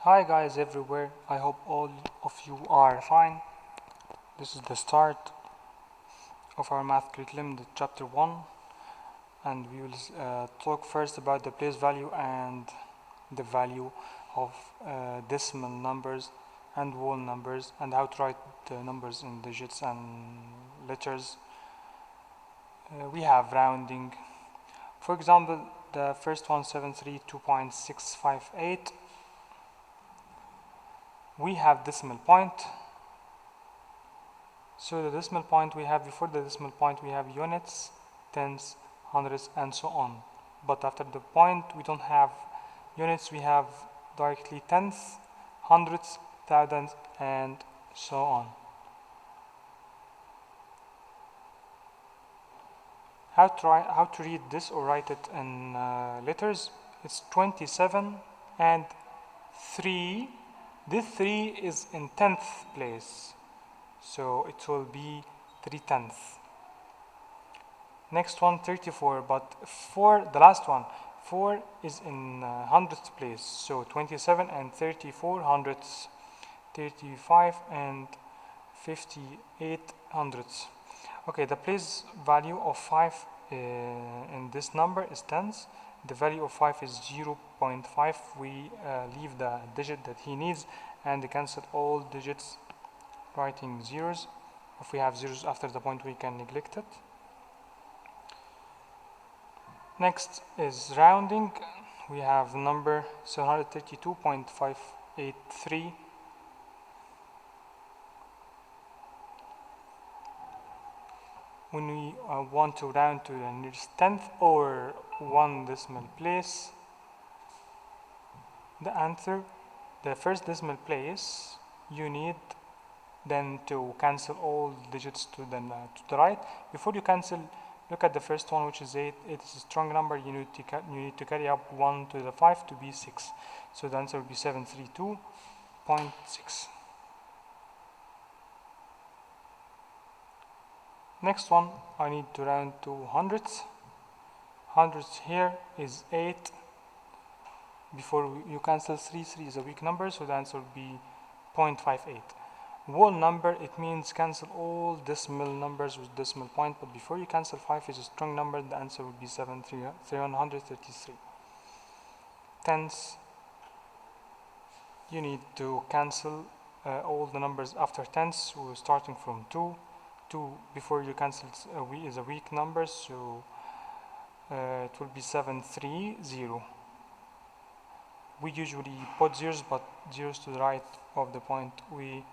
Hi guys everywhere, I hope all of you are fine. This is the start of our math curriculum, the chapter 1, and we will talk first about the place value and the value of decimal numbers and whole numbers and how to write the numbers in digits and letters. We have rounding. For example, the first one, 732.658. We have decimal point. So the decimal point we have, before the decimal point we have units, tens, hundreds, and so on. But after the point we don't have units, we have directly tenths, hundreds, thousands, and so on. How to read this or write it in letters? It's 27 and 3. This 3 is in 10th place, so it will be 3/10. Next one, 34, but 4, the last one, 4 is in 100th place, so 27 and 34 hundredths, 35 and 58 hundredths. Okay, the place value of 5 in this number is tens. The value of 5 is 0.5. We leave the digit that he needs and cancel all digits, writing zeros. If we have zeros after the point, we can neglect it. Next is rounding. We have number 732.583. When we want to round to the nearest tenth or one decimal place, the answer, the first decimal place, you need then to cancel all digits to the right. Before you cancel, look at the first one, which is 8. It is a strong number. You need to carry up 1 to the 5 to be 6. So the answer will be 732.6. Next one, I need to round to hundreds. Hundreds here is 8. Before you cancel 3 is a weak number, so the answer will be 0.58. Whole number, it means cancel all decimal numbers with decimal point, but before you cancel 5 is a strong number, the answer will be 733. Tens, you need to cancel all the numbers after tens, so starting from 2. 2 before you cancel is a weak number, so it will be 730. We usually put zeros, but zeros to the right of the point we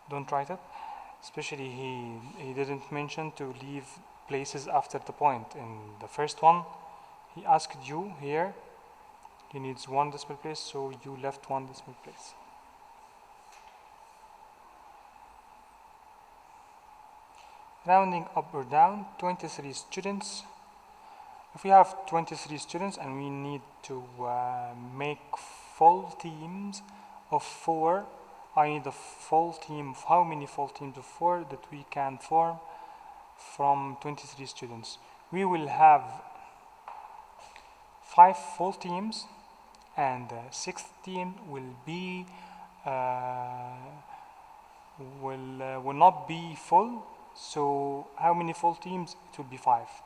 don't write it. Especially he didn't mention to leave places after the point. In the first one, he asked you here, he needs 1 decimal place, so you left 1 decimal place. Rounding up or down, 23 students. If we have 23 students and we need to make full teams of 4, I need a full team of how many full teams of 4 that we can form from 23 students. We will have 5 full teams, and the 6th team will be will not be full. So how many full teams? It will be 5.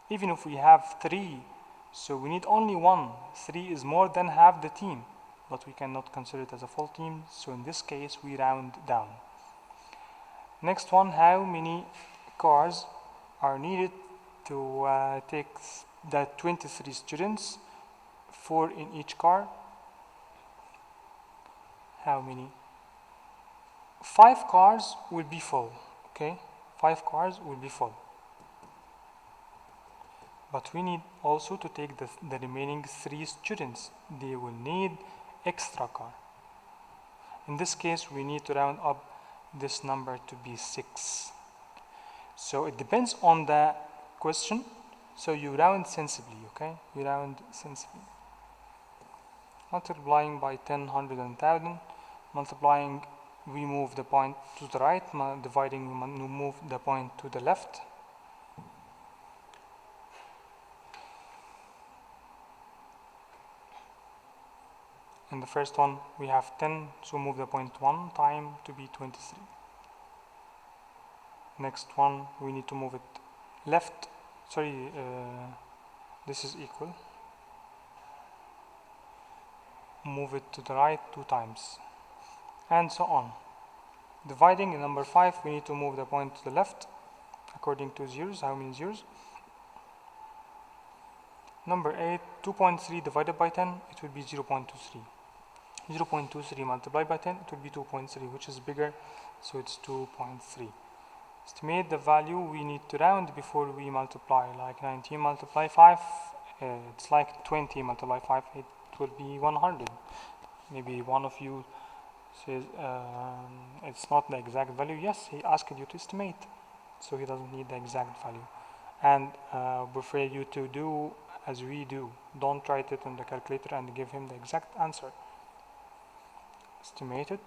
Even if we have 3, so we need only 1. 3 is more than half the team, but we cannot consider it as a full team, so in this case we round down. Next one, how many cars are needed to take the 23 students, 4 in each car? How many? 5 cars will be full, okay? 5 cars will be full. But we need also to take the remaining 3 students. They will need extra car. In this case, we need to round up this number to be 6. So it depends on the question. So you round sensibly, okay? You round sensibly. Multiplying by 10, 100, and 1000. Multiplying, we move the point to the right. Dividing, we move the point to the left. In the first one we have 10, so move the point 1 time to be 23. Next one we need to move it left, this is equal, move it to the right 2 times, and so on. Dividing in number 5, we need to move the point to the left according to zeros. How many zeros? Number 8, 2.3 divided by 10, it will be 0.23. 0.23 multiplied by 10, it will be 2.3, which is bigger, so it's 2.3. Estimate the value we need to round before we multiply, like 19 multiply 5, it's like 20 multiply 5, it will be 100. Maybe one of you says it's not the exact value. Yes, he asked you to estimate, so he doesn't need the exact value. And prefer you to do as we do. Don't write it on the calculator and give him the exact answer. Estimated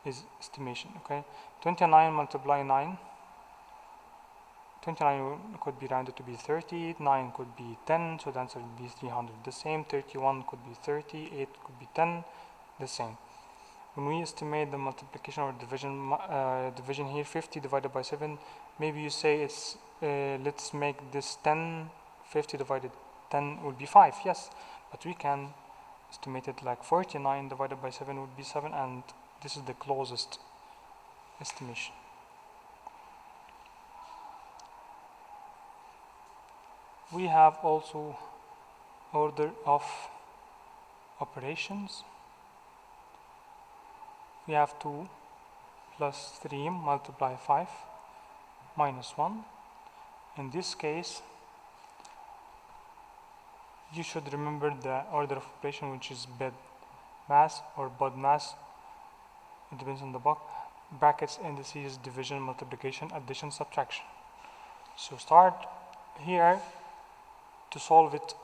is estimation, okay? 29 multiply 9. 29 could be rounded to be 30, 9 could be 10, so the answer would be 300. The same, 31 could be 30, 8 could be 10, the same. When we estimate the multiplication or division here, 50 divided by 7, maybe you say it's, let's make this 10, 50 divided 10 would be 5, yes, but we can estimate it like 49 divided by 7 would be 7, and this is the closest estimation. We have also order of operations. We have 2 plus 3 multiply 5 minus 1. In this case, you should remember the order of operation, which is bed mass or bod mass. It depends on the book. Brackets, indices, division, multiplication, addition, subtraction. So start here to solve it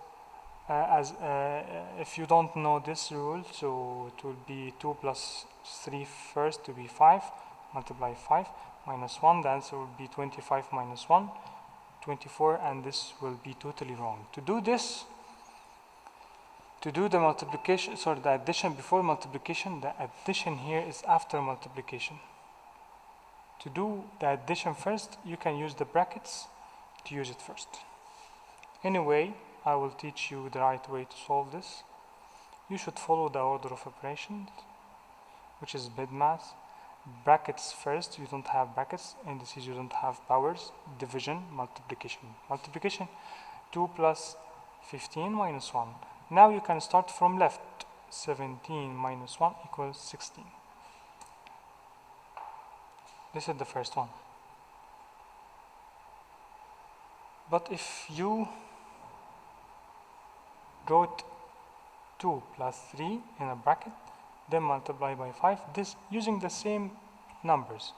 if you don't know this rule, so it will be 2 plus 3 first to be 5, multiply 5 minus 1, the answer will be 25 minus 1, 24, and this will be totally wrong. To do this, to do the multiplication, sorry, the addition before multiplication, the addition here is after multiplication. To do the addition first, you can use the brackets to use it first. Anyway, I will teach you the right way to solve this. You should follow the order of operations, which is bed mass. Brackets first, you don't have brackets. Indices, you don't have powers. Division, multiplication. Multiplication, 2 plus 15 minus 1. Now you can start from left. 17 minus 1 equals 16. This is the first one. But if you wrote 2 plus 3 in a bracket, then multiply by 5, this using the same numbers.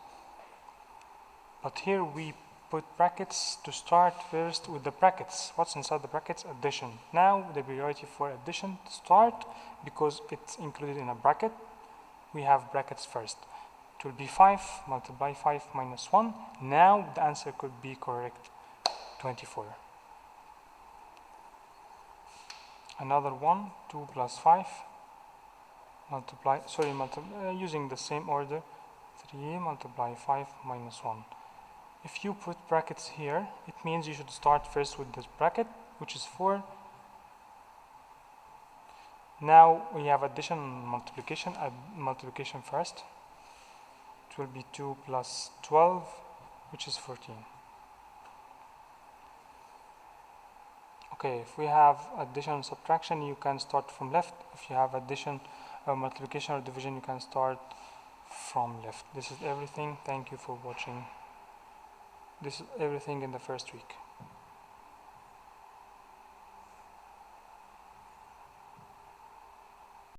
But here we put brackets to start first with the brackets. What's inside the brackets? Addition. Now the priority for addition to start, because it's included in a bracket, we have brackets first. It will be 5, multiply 5 minus 1. Now the answer could be correct, 24. Another one, 2 plus 5, multiply, using the same order, 3 multiply 5 minus 1. If you put brackets here, it means you should start first with this bracket, which is 4. Now we have addition and multiplication. Multiplication first. It will be 2 plus 12, which is 14. Okay, if we have addition and subtraction, you can start from left. If you have addition or multiplication or division, you can start from left. This is everything. Thank you for watching. This is everything in the first week.